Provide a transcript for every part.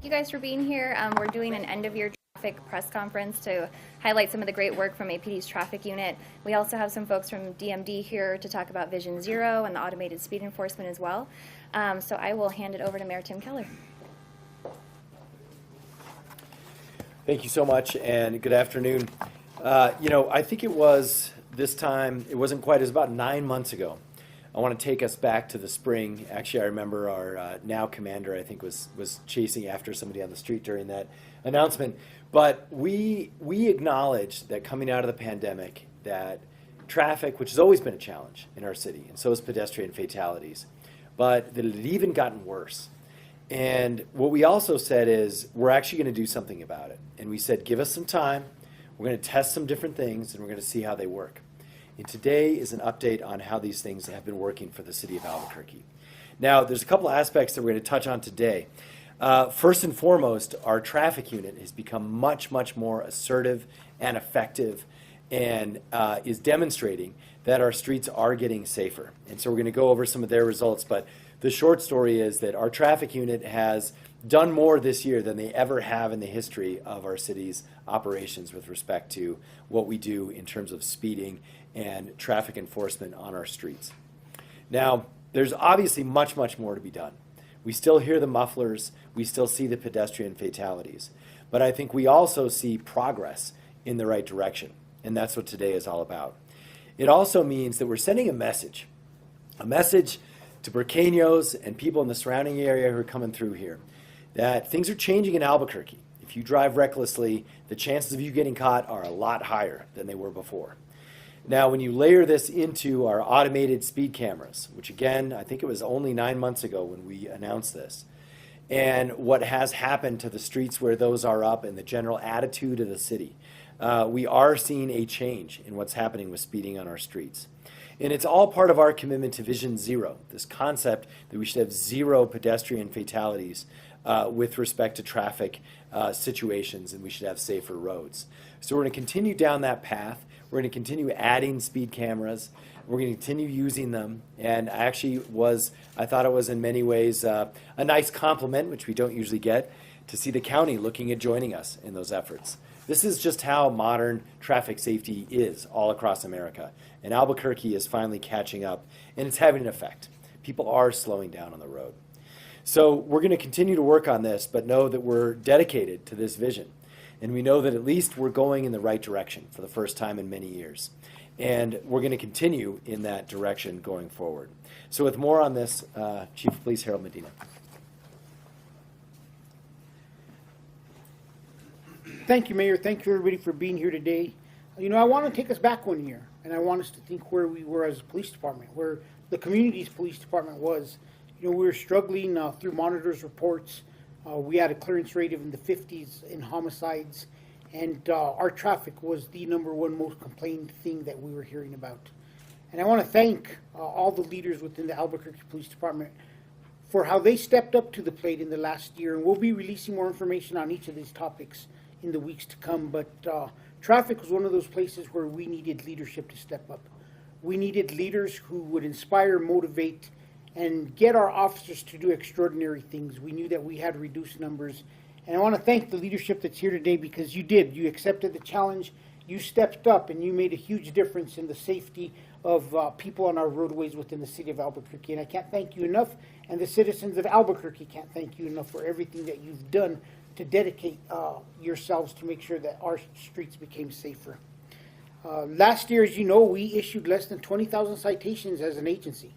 Thank you guys for being here. We're doing an end-of-year traffic press conference to highlight some of the great work from APD's traffic unit. We also have some folks from DMD here to talk about Vision Zero and the automated speed enforcement as well. So I will hand it over to Mayor Tim Keller. Thank you so much, and good afternoon. I think it was this time, it wasn't quite, it was about 9 months ago. I want to take us back to the spring. Actually, I remember our now commander, I think, was chasing after somebody on the street during that announcement. But we acknowledged that coming out of the pandemic, that traffic, which has always been a challenge in our city, and so has pedestrian fatalities, but that it had even gotten worse. And what we also said is, we're actually going to do something about it. And we said, give us some time. We're going to test some different things, and we're going to see how they work. And today is an update on how these things have been working for the city of Albuquerque. Now, there's a couple of aspects that we're going to touch on today. First and foremost, our traffic unit has become much, much more assertive and effective, and is demonstrating that our streets are getting safer. And so we're going to go over some of their results, but the short story is that our traffic unit has done more this year than they ever have in the history of our city's operations with respect to what we do in terms of speeding and traffic enforcement on our streets. Now, there's obviously much, much more to be done. We still hear the mufflers, we still see the pedestrian fatalities, but I think we also see progress in the right direction, and that's what today is all about. It also means that we're sending a message to Burqueños and people in the surrounding area who are coming through here, that things are changing in Albuquerque. If you drive recklessly, the chances of you getting caught are a lot higher than they were before. Now, when you layer this into our automated speed cameras, which again, I think it was only 9 months ago when we announced this, and what has happened to the streets where those are up and the general attitude of the city, we are seeing a change in what's happening with speeding on our streets. And it's all part of our commitment to Vision Zero, this concept that we should have zero pedestrian fatalities with respect to traffic situations, and we should have safer roads. So we're going to continue down that path. We're going to continue adding speed cameras. We're going to continue using them. And I thought it was in many ways a nice compliment, which we don't usually get, to see the county looking at joining us in those efforts. This is just how modern traffic safety is all across America. And Albuquerque is finally catching up, and it's having an effect. People are slowing down on the road. So we're going to continue to work on this, but know that we're dedicated to this vision. And we know that at least we're going in the right direction for the first time in many years. And we're going to continue in that direction going forward. So with more on this, Chief of Police Harold Medina. Thank you, Mayor. Thank you, everybody, for being here today. I want to take us back 1 year, and I want us to think where we were as a police department, where the community's police department was. We were struggling through monitors reports. We had a clearance rate of in the 50s in homicides, and our traffic was the #1 most complained thing that we were hearing about. And I want to thank all the leaders within the Albuquerque Police Department for how they stepped up to the plate in the last year, and we'll be releasing more information on each of these topics in the weeks to come, but traffic was one of those places where we needed leadership to step up. We needed leaders who would inspire, motivate, and get our officers to do extraordinary things. We knew that we had reduced numbers, and I want to thank the leadership that's here today, because you did. You accepted the challenge, you stepped up, and you made a huge difference in the safety of people on our roadways within the city of Albuquerque, and I can't thank you enough, and the citizens of Albuquerque can't thank you enough for everything that you've done to dedicate yourselves to make sure that our streets became safer. Last year, as you know, we issued less than 20,000 citations as an agency.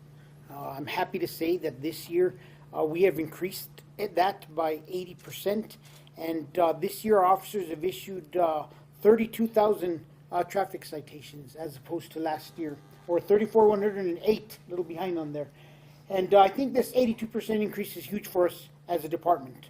I'm happy to say that this year we have increased that by 80%, and this year our officers have issued 32,000 traffic citations as opposed to last year, or 34,108, a little behind on there. And I think this 82% increase is huge for us as a department.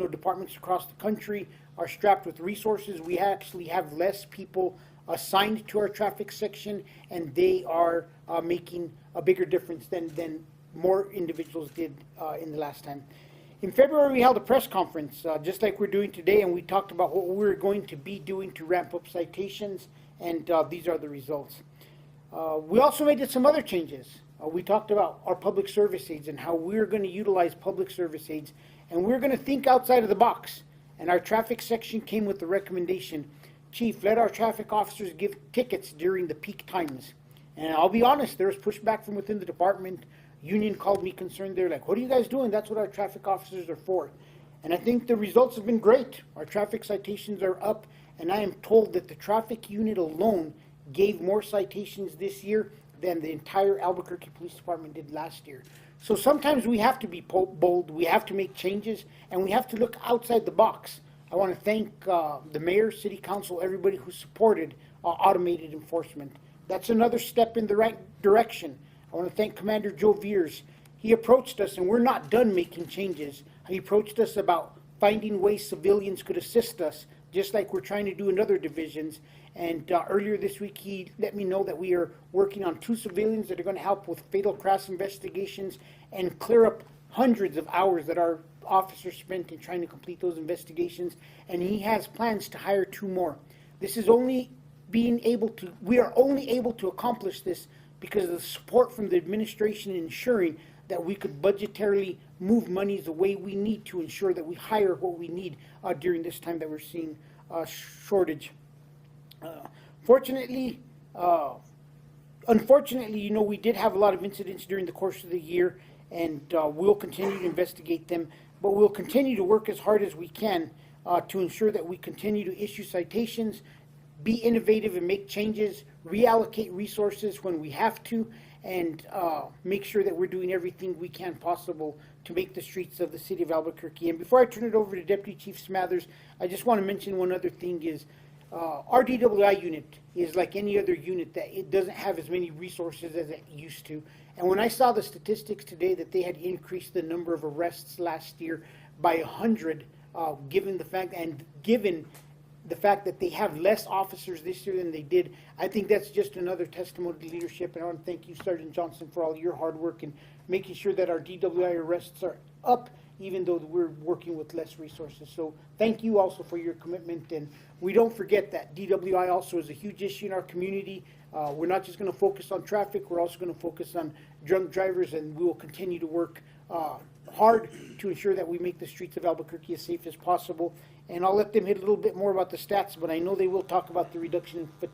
Departments across the country are strapped with resources. We actually have less people assigned to our traffic section, and they are making a bigger difference than more individuals did in the last time. In February, we held a press conference, just like we're doing today, and we talked about what we're going to be doing to ramp up citations, and these are the results. We also made some other changes. We talked about our public service aids and how we're going to utilize public service aids And we're going to think outside of the box. And our traffic section came with the recommendation, Chief, let our traffic officers give tickets during the peak times. And I'll be honest, there was pushback from within the department. Union called me concerned. They're like, what are you guys doing? That's what our traffic officers are for. And I think the results have been great. Our traffic citations are up, and I am told that the traffic unit alone gave more citations this year than the entire Albuquerque Police Department did last year. So sometimes we have to be bold, we have to make changes, and we have to look outside the box. I want to thank the mayor, city council, everybody who supported automated enforcement. That's another step in the right direction. I want to thank Commander Joe Veers. He approached us, and we're not done making changes. He approached us about finding ways civilians could assist us, just like we're trying to do in other divisions. And earlier this week, he let me know that we are working on 2 civilians that are going to help with fatal crash investigations and clear up hundreds of hours that our officers spent in trying to complete those investigations. And he has plans to hire 2 more. This is only we are only able to accomplish this because of the support from the administration ensuring that we could budgetarily move monies the way we need to ensure that we hire what we need during this time that we're seeing a shortage. Unfortunately, you know, we did have a lot of incidents during the course of the year, and we'll continue to investigate them, but we'll continue to work as hard as we can to ensure that we continue to issue citations, be innovative and make changes, reallocate resources when we have to, and make sure that we're doing everything we can possible to make the streets of the city of Albuquerque. And before I turn it over to Deputy Chief Smathers, I just want to mention one other thing is our DWI unit is like any other unit that it doesn't have as many resources as it used to. And when I saw the statistics today that they had increased the number of arrests last year by 100, given the fact that they have less officers this year than they did, I think that's just another testimony to leadership. And I want to thank you, Sergeant Johnson, for all your hard work in making sure that our DWI arrests are up, even though we're working with less resources. So thank you also for your commitment. And we don't forget that DWI also is a huge issue in our community. We're not just going to focus on traffic, we're also going to focus on drunk drivers, and we will continue to work hard to ensure that we make the streets of Albuquerque as safe as possible. And I'll let them hit a little bit more about the stats, but I know they will talk about the reduction in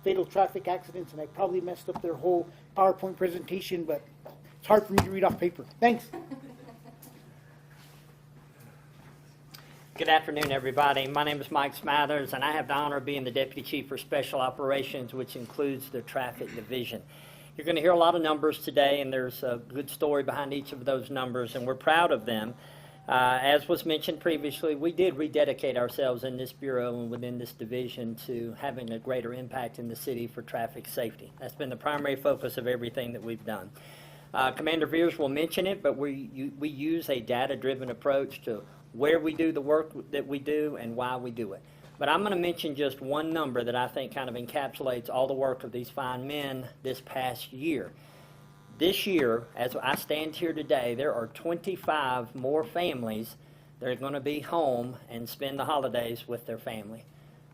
fatal traffic accidents, and I probably messed up their whole PowerPoint presentation, but it's hard for me to read off paper. Thanks. Good afternoon, everybody. My name is Mike Smathers, and I have the honor of being the Deputy Chief for Special Operations, which includes the Traffic Division. You're going to hear a lot of numbers today, and there's a good story behind each of those numbers, and we're proud of them. As was mentioned previously, we did rededicate ourselves in this bureau and within this division to having a greater impact in the city for traffic safety. That's been the primary focus of everything that we've done. Commander Veers will mention it, but we use a data-driven approach to where we do the work that we do and why we do it. But I'm going to mention just one number that I think kind of encapsulates all the work of these fine men this past year. This year, as I stand here today, there are 25 more families that are going to be home and spend the holidays with their family.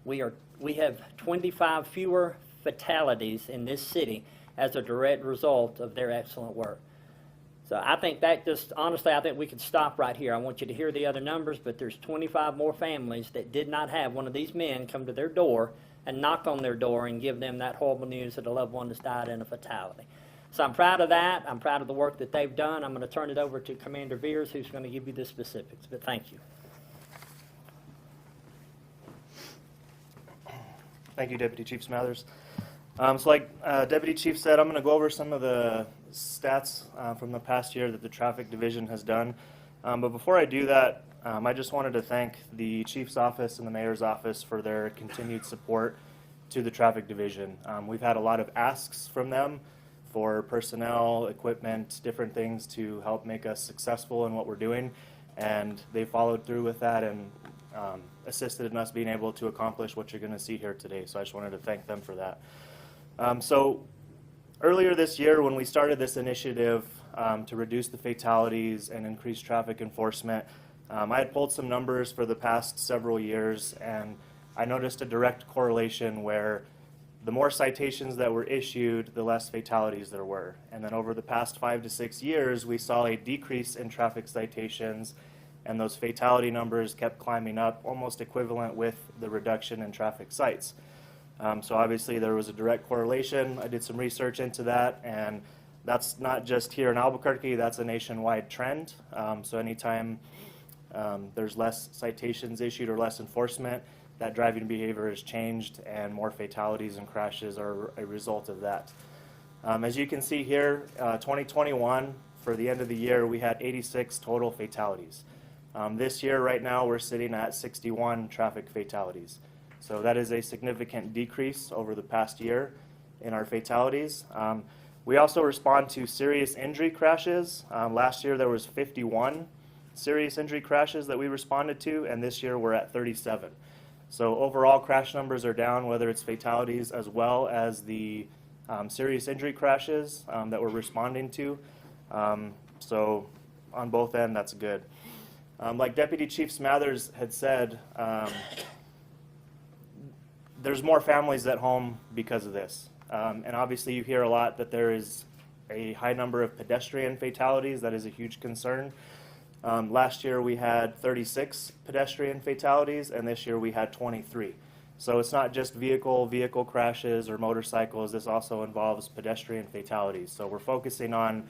We have 25 fewer fatalities in this city as a direct result of their excellent work. So I think that just, honestly, I think we could stop right here. I want you to hear the other numbers, but there's 25 more families that did not have one of these men come to their door and knock on their door and give them that horrible news that a loved one has died in a fatality. So I'm proud of that. I'm proud of the work that they've done. I'm going to turn it over to Commander Veers, who's going to give you the specifics. But thank you. Thank you, Deputy Chief Smathers. So like Deputy Chief said, I'm going to go over some of the stats from the past year that the Traffic Division has done. But before I do that, I just wanted to thank the Chief's Office and the Mayor's Office for their continued support to the Traffic Division. We've had a lot of asks from them for personnel, equipment, different things to help make us successful in what we're doing, and they followed through with that and assisted in us being able to accomplish what you're going to see here today. So I just wanted to thank them for that. So earlier this year, when we started this initiative to reduce the fatalities and increase traffic enforcement, I had pulled some numbers for the past several years, and I noticed a direct correlation where the more citations that were issued, the less fatalities there were. And then over the past 5 to 6 years, we saw a decrease in traffic citations and those fatality numbers kept climbing up, almost equivalent with the reduction in traffic sites. So obviously there was a direct correlation. I did some research into that, and that's not just here in Albuquerque, that's a nationwide trend. So anytime there's less citations issued or less enforcement, that driving behavior has changed, and more fatalities and crashes are a result of that. As you can see here, 2021, for the end of the year, we had 86 total fatalities. This year, right now, we're sitting at 61 traffic fatalities. So that is a significant decrease over the past year in our fatalities. We also respond to serious injury crashes. Last year, there was 51 serious injury crashes that we responded to, and this year we're at 37. So overall, crash numbers are down, whether it's fatalities as well as the serious injury crashes that we're responding to. So on both ends, that's good. Like Deputy Chief Smathers had said, there's more families at home because of this. And obviously you hear a lot that there is a high number of pedestrian fatalities. That is a huge concern. Last year we had 36 pedestrian fatalities, and this year we had 23. So it's not just vehicle crashes or motorcycles. This also involves pedestrian fatalities. So we're focusing on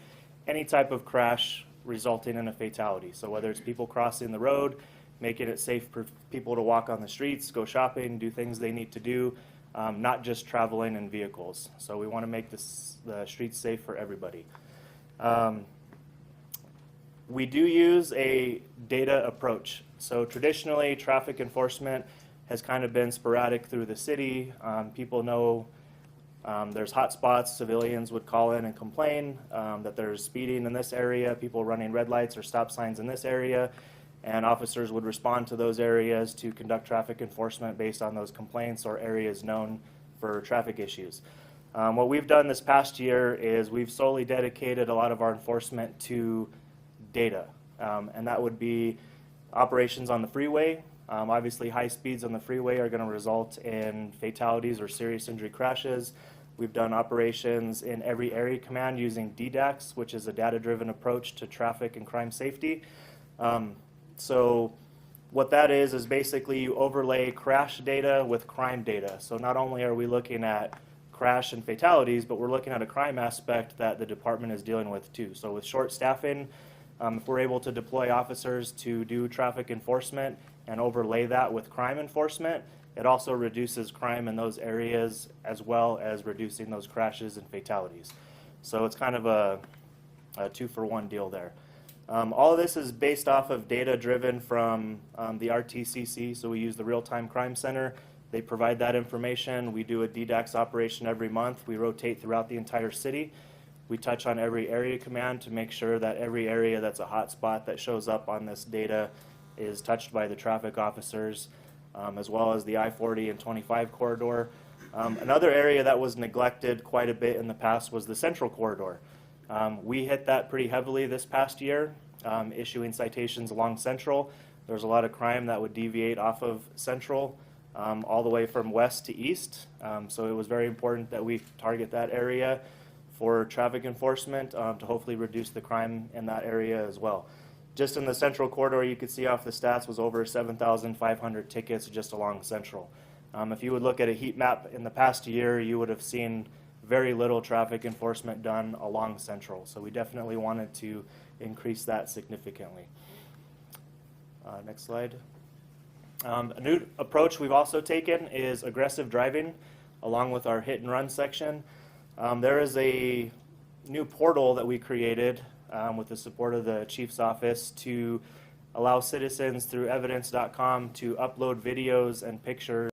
any type of crash resulting in a fatality. So whether it's people crossing the road, making it safe for people to walk on the streets, go shopping, do things they need to do, not just traveling in vehicles. So we want to make the streets safe for everybody. We do use a data approach. So traditionally, traffic enforcement has kind of been sporadic through the city. People know there's hot spots. Civilians would call in and complain that there's speeding in this area, people running red lights or stop signs in this area, and officers would respond to those areas to conduct traffic enforcement based on those complaints or areas known for traffic issues. What we've done this past year is we've solely dedicated a lot of our enforcement to data, and that would be operations on the freeway. Obviously, high speeds on the freeway are going to result in fatalities or serious injury crashes. We've done operations in every area command using DDAX, which is a data-driven approach to traffic and crime safety. So what that is basically you overlay crash data with crime data. So not only are we looking at crash and fatalities, but we're looking at a crime aspect that the department is dealing with too. So with short staffing, if we're able to deploy officers to do traffic enforcement and overlay that with crime enforcement, it also reduces crime in those areas as well as reducing those crashes and fatalities. So it's kind of a two-for-one deal there. All of this is based off of data driven from the RTCC, so we use the Real-Time Crime Center. They provide that information. We do a DDAX operation every month. We rotate throughout the entire city. We touch on every area command to make sure that every area that's a hot spot that shows up on this data is touched by the traffic officers, as well as the I-40 and 25 corridor. Another area that was neglected quite a bit in the past was the Central Corridor. We hit that pretty heavily this past year, issuing citations along Central. There was a lot of crime that would deviate off of Central all the way from west to east. So it was very important that we target that area for traffic enforcement to hopefully reduce the crime in that area as well. Just in the Central Corridor, you could see off the stats was over 7,500 tickets just along Central. If you would look at a heat map in the past year, you would have seen very little traffic enforcement done along Central. So we definitely wanted to increase that significantly. Next slide. A new approach we've also taken is aggressive driving along with our hit and run section. There is a new portal that we created with the support of the Chief's Office to allow citizens through evidence.com to upload videos and pictures.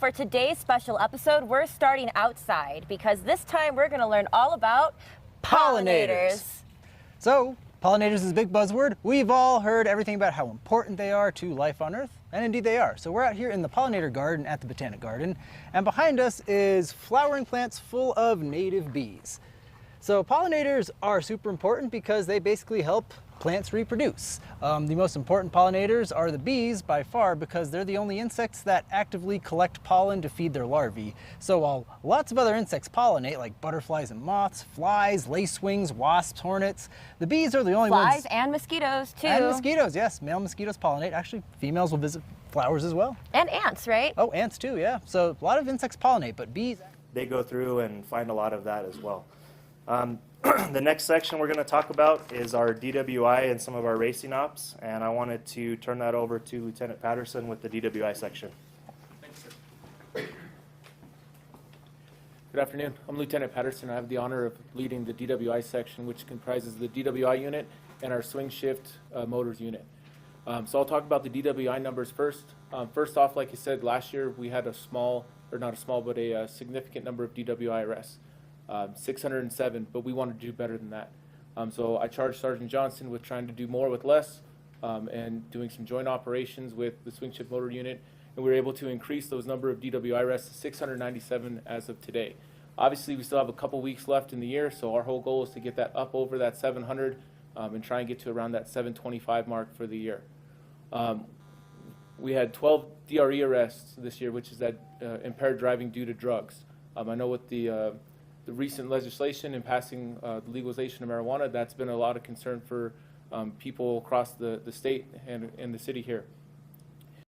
for today's special episode, we're starting outside because this time we're going to learn all about pollinators. So, pollinators is a big buzzword. We've all heard everything about how important they are to life on Earth, and indeed they are. So we're out here in the pollinator garden at the Botanic Garden, and behind us is flowering plants full of native bees. So pollinators are super important because they basically help plants reproduce. The most important pollinators are the bees by far because they're the only insects that actively collect pollen to feed their larvae. So while lots of other insects pollinate, like butterflies and moths, flies, lacewings, wasps, hornets, the bees are the only ones. Flies and mosquitoes too. And mosquitoes, yes. Male mosquitoes pollinate. Actually, females will visit flowers as well. And ants, right? Oh, ants too, yeah. So a lot of insects pollinate, but bees... They go through and find a lot of that as well. The next section we're going to talk about is our DWI and some of our racing ops, and I wanted to turn that over to Lieutenant Patterson with the DWI section. Thanks, sir. Good afternoon. I'm Lieutenant Patterson. I have the honor of leading the DWI section, which comprises the DWI unit and our swing shift motors unit. So I'll talk about the DWI numbers first. First off, like I said, last year we had a small, or not a small, but a significant number of DWI arrests. 607, but we wanted to do better than that. So I charged Sergeant Johnson with trying to do more with less and doing some joint operations with the swing shift motor unit, and we were able to increase those number of DWI arrests to 697 as of today. Obviously, we still have a couple weeks left in the year, so our whole goal is to get that up over that 700 and try and get to around that 725 mark for the year. We had 12 DRE arrests this year, which is that impaired driving due to drugs. I know with the recent legislation in passing the legalization of marijuana, that's been a lot of concern for people across the state and in the city here.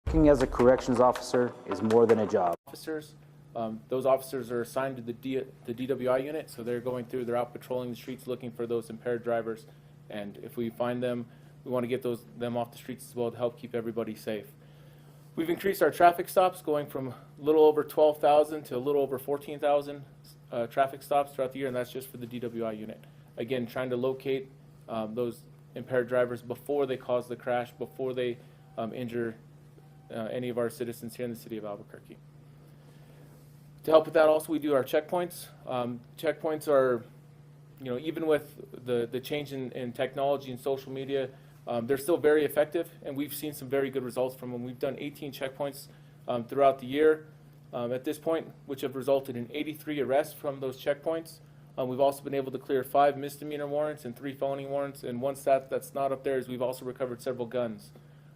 Working as a corrections officer is more than a job. Officers, those officers are assigned to the DWI unit, so they're going through, they're out patrolling the streets looking for those impaired drivers, and if we find them, we want to get them off the streets as well to help keep everybody safe. We've increased our traffic stops, going from a little over 12,000 to a little over 14,000 traffic stops throughout the year, and that's just for the DWI unit. Again, trying to locate those impaired drivers before they cause the crash, before they injure any of our citizens here in the city of Albuquerque. To help with that, also, we do our checkpoints. Checkpoints are, even with the change in technology and social media, they're still very effective, and we've seen some very good results from them. We've done 18 checkpoints throughout the year at this point, which have resulted in 83 arrests from those checkpoints. We've also been able to clear 5 misdemeanor warrants and 3 felony warrants, and one stat that's not up there is we've also recovered several guns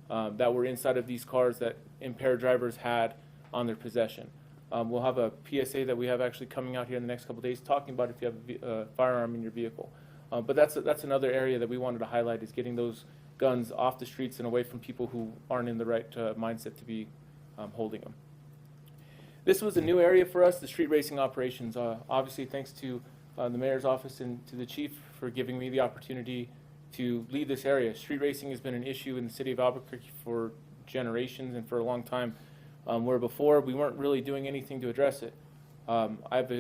that were inside of these cars that impaired drivers had on their possession. We'll have a PSA that we have actually coming out here in the next couple of days talking about if you have a firearm in your vehicle. But that's another area that we wanted to highlight, is getting those guns off the streets and away from people who aren't in the right mindset to be holding them. This was a new area for us, the street racing operations. Obviously, thanks to the mayor's office and to the chief for giving me the opportunity to lead this area. Street racing has been an issue in the city of Albuquerque for generations and for a long time, where before we weren't really doing anything to address it. I have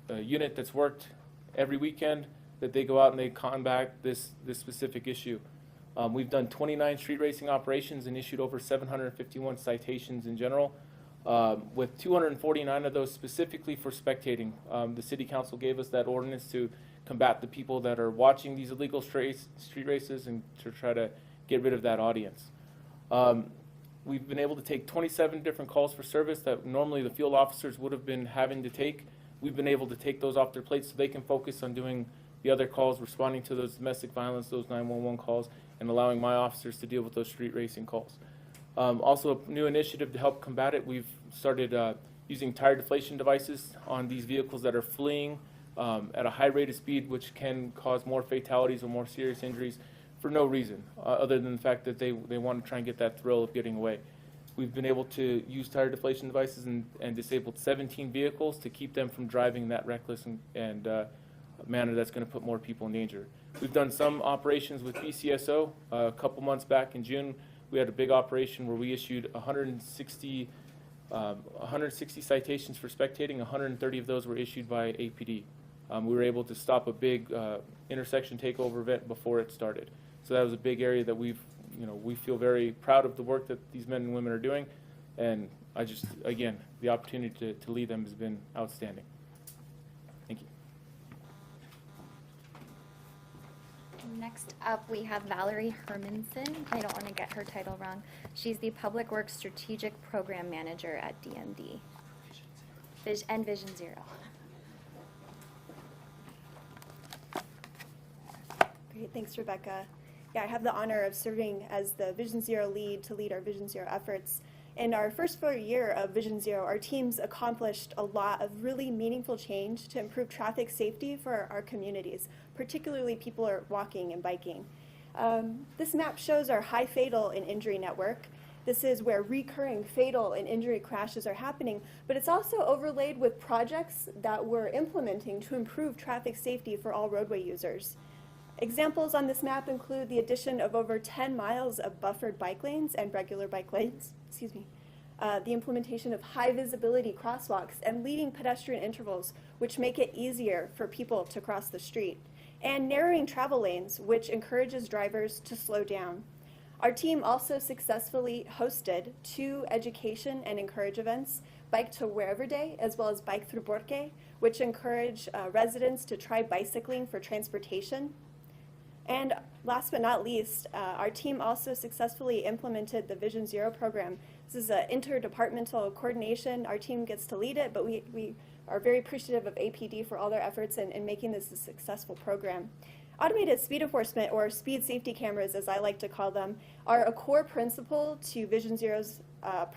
a unit that's worked every weekend that they go out and they combat this specific issue. We've done 29 street racing operations and issued over 751 citations in general, with 249 of those specifically for spectating. The city council gave us that ordinance to combat the people that are watching these illegal street races and to try to get rid of that audience. We've been able to take 27 different calls for service that normally the field officers would have been having to take. We've been able to take those off their plates so they can focus on doing the other calls, responding to those domestic violence, those 911 calls, and allowing my officers to deal with those street racing calls. Also, a new initiative to help combat it, we've started using tire deflation devices on these vehicles that are fleeing at a high rate of speed, which can cause more fatalities or more serious injuries for no reason, other than the fact that they want to try and get that thrill of getting away. We've been able to use tire deflation devices and disabled 17 vehicles to keep them from driving that reckless and manner that's going to put more people in danger. We've done some operations with BCSO. A couple months back in June, we had a big operation where we issued 160 citations for spectating. 130 of those were issued by APD. We were able to stop a big intersection takeover event before it started. So that was a big area that we feel very proud of the work that these men and women are doing, and I just, again, the opportunity to lead them has been outstanding. Thank you. Next up, we have Valerie Hermanson. I don't want to get her title wrong. She's the Public Works Strategic Program Manager at DMD and Vision Zero. Great, thanks, Rebecca. Yeah, I have the honor of serving as the Vision Zero lead to lead our Vision Zero efforts. In our first full year of Vision Zero, our teams accomplished a lot of really meaningful change to improve traffic safety for our communities, particularly people are walking and biking. This map shows our high fatal and injury network. This is where recurring fatal and injury crashes are happening, but it's also overlaid with projects that we're implementing to improve traffic safety for all roadway users. Examples on this map include the addition of over 10 miles of buffered bike lanes and regular bike lanes, the implementation of high visibility crosswalks and leading pedestrian intervals, which make it easier for people to cross the street, and narrowing travel lanes, which encourages drivers to slow down. Our team also successfully hosted 2 education and encourage events, Bike to Wherever Day, as well as Bike Through Porque, which encourage residents to try bicycling for transportation. And last but not least, our team also successfully implemented the Vision Zero program. This is an interdepartmental coordination. Our team gets to lead it, but we are very appreciative of APD for all their efforts in making this a successful program. Automated speed enforcement, or speed safety cameras as I like to call them, are a core principle to Vision Zero's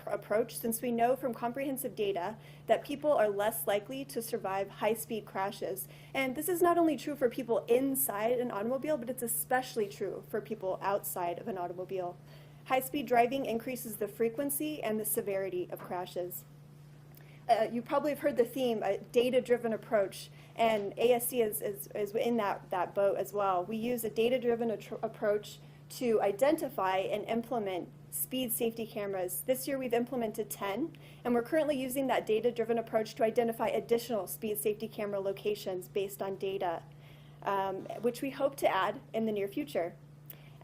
approach, since we know from comprehensive data that people are less likely to survive high-speed crashes. And this is not only true for people inside an automobile, but it's especially true for people outside of an automobile. High-speed driving increases the frequency and the severity of crashes. You probably have heard the theme, a data-driven approach, and ASC is in that boat as well. We use a data-driven approach to identify and implement speed safety cameras. This year we've implemented 10, and we're currently using that data-driven approach to identify additional speed safety camera locations based on data, which we hope to add in the near future.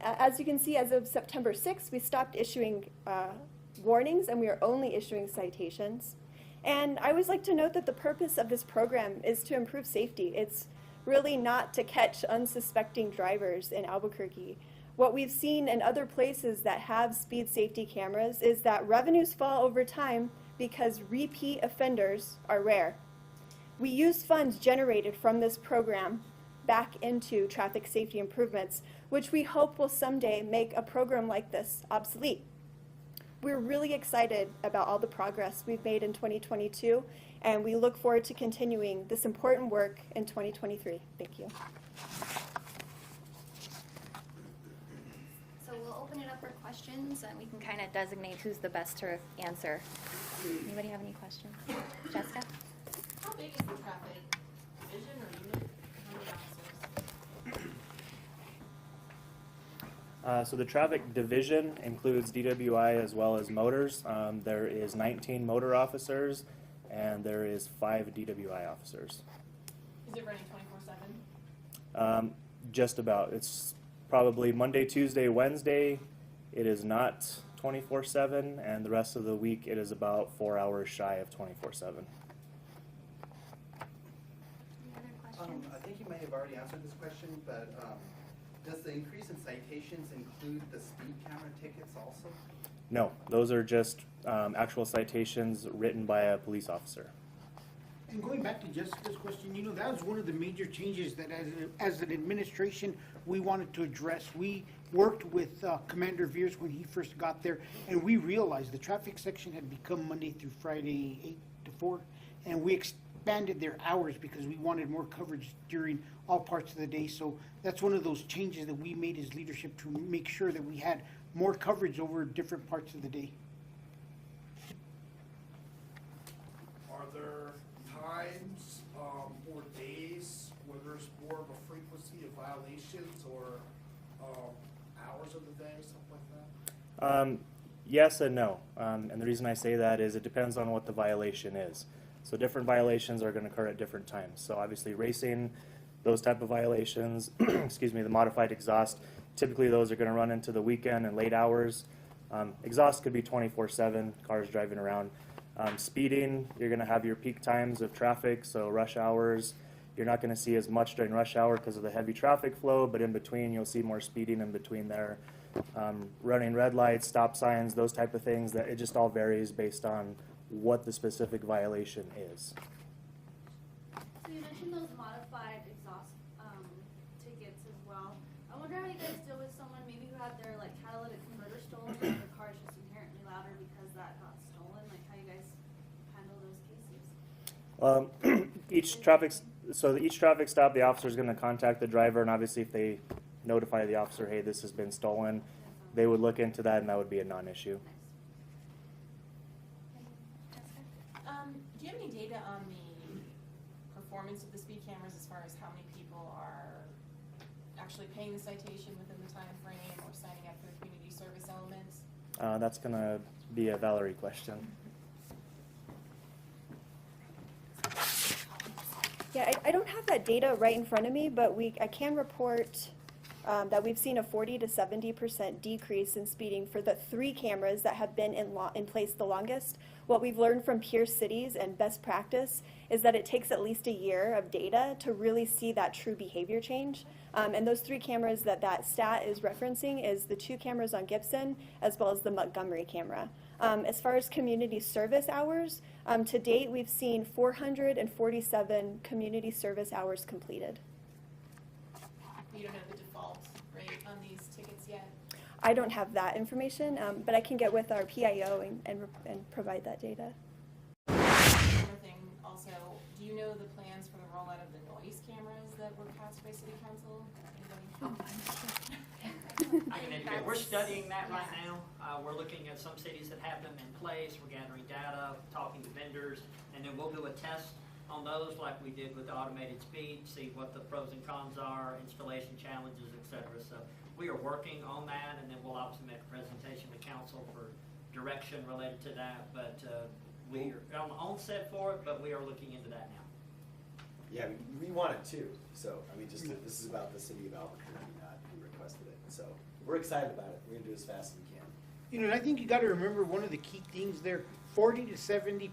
As you can see, as of September 6th, we stopped issuing warnings, and we are only issuing citations. And I always like to note that the purpose of this program is to improve safety. It's really not to catch unsuspecting drivers in Albuquerque. What we've seen in other places that have speed safety cameras is that revenues fall over time because repeat offenders are rare. We use funds generated from this program back into traffic safety improvements, which we hope will someday make a program like this obsolete. We're really excited about all the progress we've made in 2022, and we look forward to continuing this important work in 2023. Thank you. So we'll open it up for questions, and we can kind of designate who's the best to answer. Anybody have any questions? Jessica? How big is the traffic division or unit? How many officers? So the traffic division includes DWI as well as motors. There is 19 motor officers, and there is 5 DWI officers. Is it running 24/7? Just about. It's probably Monday, Tuesday, Wednesday. It is not 24/7, and the rest of the week it is about 4 hours shy of 24/7. Any other questions? I think you may have already answered this question, but does the increase in citations include the speed camera tickets also? No, those are just actual citations written by a police officer. And going back to Jessica's question, you know, that was one of the major changes that as an administration we wanted to address. We worked with Commander Veers when he first got there, and we realized the traffic section had become Monday through Friday 8 to 4, and we expanded their hours because we wanted more coverage during all parts of the day. So that's one of those changes that we made as leadership to make sure that we had more coverage over different parts of the day. Are there times or days where there's more of a frequency of violations or hours of the day, something like that? Yes and no. And the reason I say that is it depends on what the violation is. So different violations are going to occur at different times. So obviously racing, those type of violations, excuse me, the modified exhaust, typically those are going to run into the weekend and late hours. Exhaust could be 24/7, cars driving around. Speeding, you're going to have your peak times of traffic, so rush hours. You're not going to see as much during rush hour because of the heavy traffic flow, but in between you'll see more speeding in between there. Running red lights, stop signs, those type of things, that it just all varies based on what the specific violation is. So you mentioned those modified exhaust tickets as well. I wonder how you guys deal with someone maybe who had their like catalytic converter stolen, or their car is just inherently louder because that got stolen. Like how you guys handle those cases? Each traffic stop, the officer is going to contact the driver, and obviously if they notify the officer, hey, this has been stolen, they would look into that, and that would be a non-issue. Do you have any data on the performance of the speed cameras as far as how many people are actually paying the citation within the time frame or signing up for the community service elements? That's going to be a Valerie question. Yeah, I don't have that data right in front of me, but I can report that we've seen a 40 to 70% decrease in speeding for the 3 cameras that have been in place the longest. What we've learned from peer cities and best practice is that it takes at least a year of data to really see that true behavior change. And those 3 cameras that stat is referencing is the 2 cameras on Gibson as well as the Montgomery camera. As far as community service hours, to date we've seen 447 community service hours completed. You don't know the default rate on these tickets yet? I don't have that information, but I can get with our PIO and provide that data. Another thing also, do you know the plans for the rollout of the noise cameras that were passed by City Council? I can educate. We're studying that right now. We're looking at some cities that have them in place. We're gathering data, talking to vendors, and then we'll do a test on those like we did with the automated speed, see what the pros and cons are, installation challenges, etc. So we are working on that, and then we'll obviously make a presentation to council for direction related to that. But we are on the onset for it, but we are looking into that now. Yeah, we want it too. So, I mean, just this is about the city of Albuquerque, not who requested it. So, we're excited about it. We're going to do as fast as we can. You know, and I think you got to remember one of the key things there, 40 to 70%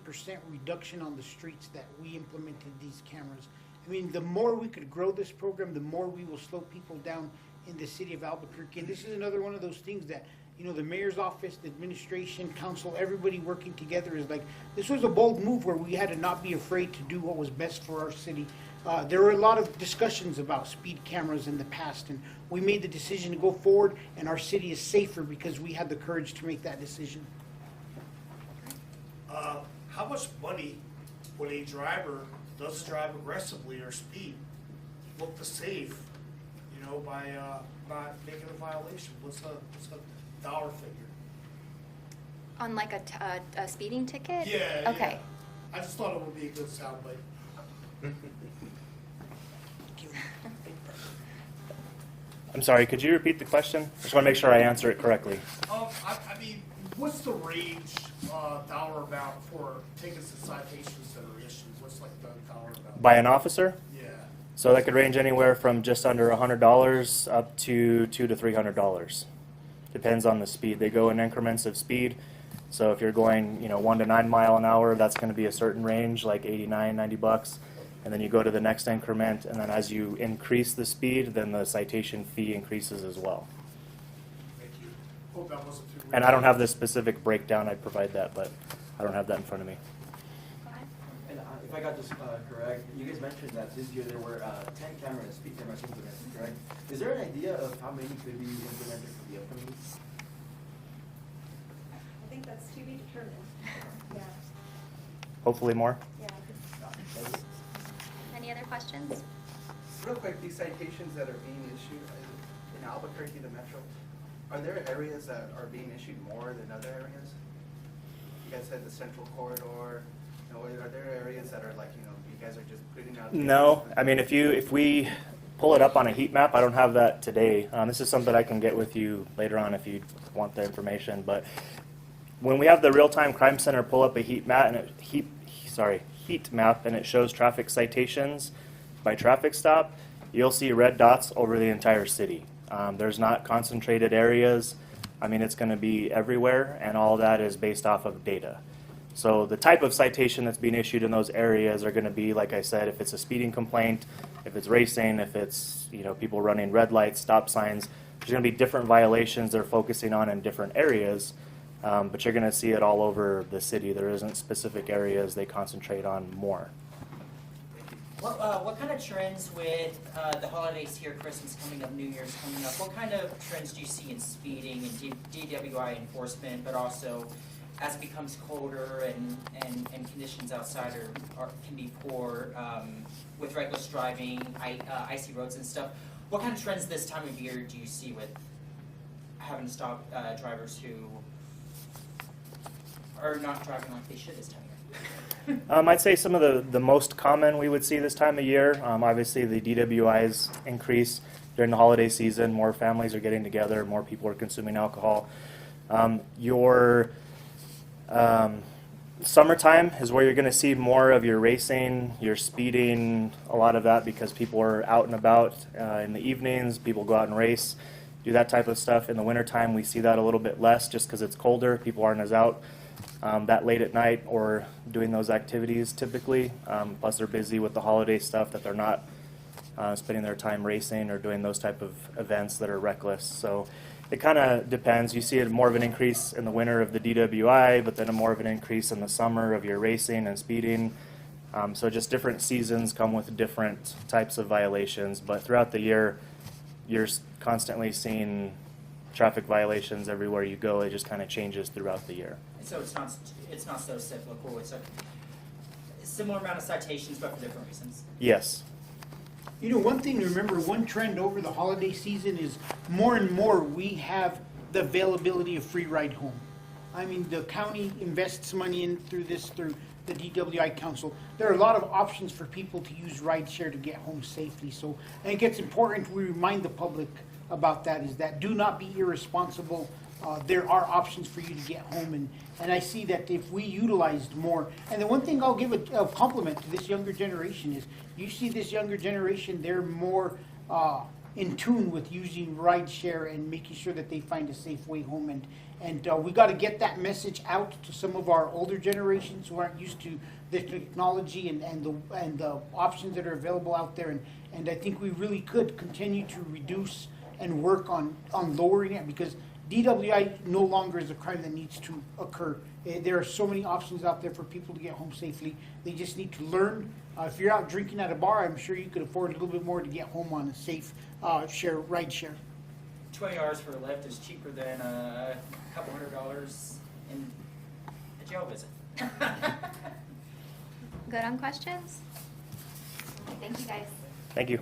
reduction on the streets that we implemented these cameras. I mean, the more we could grow this program, the more we will slow people down in the city of Albuquerque. And this is another one of those things that, you know, the mayor's office, the administration, council, everybody working together is like, this was a bold move where we had to not be afraid to do what was best for our city. There were a lot of discussions about speed cameras in the past, and we made the decision to go forward, and our city is safer because we had the courage to make that decision. How much money when a driver does drive aggressively or speed look to save, you know, by not making a violation? What's the dollar figure? On like a speeding ticket? Yeah. Okay. Yeah. I just thought it would be a good soundbite. I'm sorry, could you repeat the question? I just want to make sure I answer it correctly. I mean, what's the range dollar amount for tickets and citations that are issued? What's like the dollar amount? By an officer? Yeah. So that could range anywhere from just under $100 up to $200 to $300. Depends on the speed. They go in increments of speed. So if you're going, 1 to 9 mile an hour, that's going to be a certain range, like $89, $90. And then you go to the next increment, and then as you increase the speed, then the citation fee increases as well. Thank you. Hope that wasn't too And I don't have the specific breakdown. I'd provide that, but I don't have that in front of me. And if I got this correct, you guys mentioned that this year there were 10 cameras, speed cameras implemented, correct? Is there an idea of how many could be implemented for the upcoming week? I think that's to be determined. Yeah. Hopefully more. Yeah. Any other questions? Real quick, these citations that are being issued in Albuquerque, the metro, are there areas that are being issued more than other areas? You guys said the central corridor. Are there areas that are like, you guys are just putting out? No, I mean, if we pull it up on a heat map, I don't have that today. This is something I can get with you later on if you want the information. But when we have the real-time crime center pull up a heat map and heat map and it shows traffic citations by traffic stop, you'll see red dots over the entire city. There's not concentrated areas. I mean, it's going to be everywhere, and all that is based off of data. So the type of citation that's being issued in those areas are going to be, like I said, if it's a speeding complaint, if it's racing, if it's people running red lights, stop signs. There's going to be different violations they're focusing on in different areas, but you're going to see it all over the city. There isn't specific areas they concentrate on more. What kind of trends with the holidays here, Christmas coming up, New Year's coming up, what kind of trends do you see in speeding and DWI enforcement, but also as it becomes colder and conditions outside can be poor with reckless driving, icy roads and stuff, what kind of trends this time of year do you see with having to stop drivers who are not driving like they should this time of year? I'd say some of the most common we would see this time of year, obviously the DWIs increase during the holiday season. More families are getting together, more people are consuming alcohol. Your summertime is where you're going to see more of your racing, your speeding, a lot of that because people are out and about in the evenings, people go out and race, do that type of stuff. In the wintertime we see that a little bit less just because it's colder, people aren't as out that late at night or doing those activities typically. Plus they're busy with the holiday stuff that they're not spending their time racing or doing those type of events that are reckless. So it kind of depends. You see more of an increase in the winter of the DWI, but then more of an increase in the summer of your racing and speeding. So just different seasons come with different types of violations, but throughout the year you're constantly seeing traffic violations everywhere you go. It just kind of changes throughout the year. And so it's not so cyclical. It's a similar amount of citations, but for different reasons. Yes. One thing to remember, one trend over the holiday season is more and more we have the availability of free ride home. I mean, the county invests money in through the DWI Council. There are a lot of options for people to use rideshare to get home safely. So I think it's important we remind the public about that, is that do not be irresponsible. There are options for you to get home, and I see that if we utilized more, and the one thing I'll give a compliment to this younger generation is, you see this younger generation, they're more in tune with using rideshare and making sure that they find a safe way home, and we got to get that message out to some of our older generations who aren't used to the technology and the options that are available out there, and I think we really could continue to reduce and work on lowering it, because DWI no longer is a crime that needs to occur. There are so many options out there for people to get home safely. They just need to learn. If you're out drinking at a bar, I'm sure you could afford a little bit more to get home on a safe ride share. $20 for a lift is cheaper than a couple $100 in a jail visit. Good on questions? Thank you, guys. Thank you.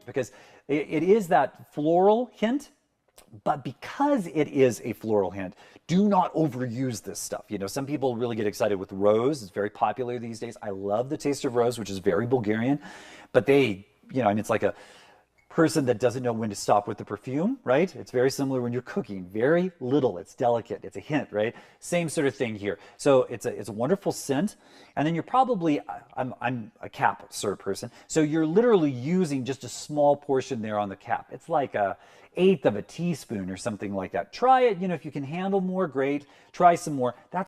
because it is that floral hint. But because it is a floral hint, do not overuse this stuff. You know, some people really get excited with rose. It's very popular these days. I love the taste of rose, which is very Bulgarian. But they, you know, I mean, it's like a person that doesn't know when to stop with the perfume, right? It's very similar when you're cooking. Very little. It's delicate. It's a hint, right? Same sort of thing here. So it's a wonderful scent. And then you're probably, I'm a cap sort of person. So you're literally using just a small portion there on the cap. It's like a 1/8 of a teaspoon or something like that. Try it. You know, if you can handle more, great. Try some more. That's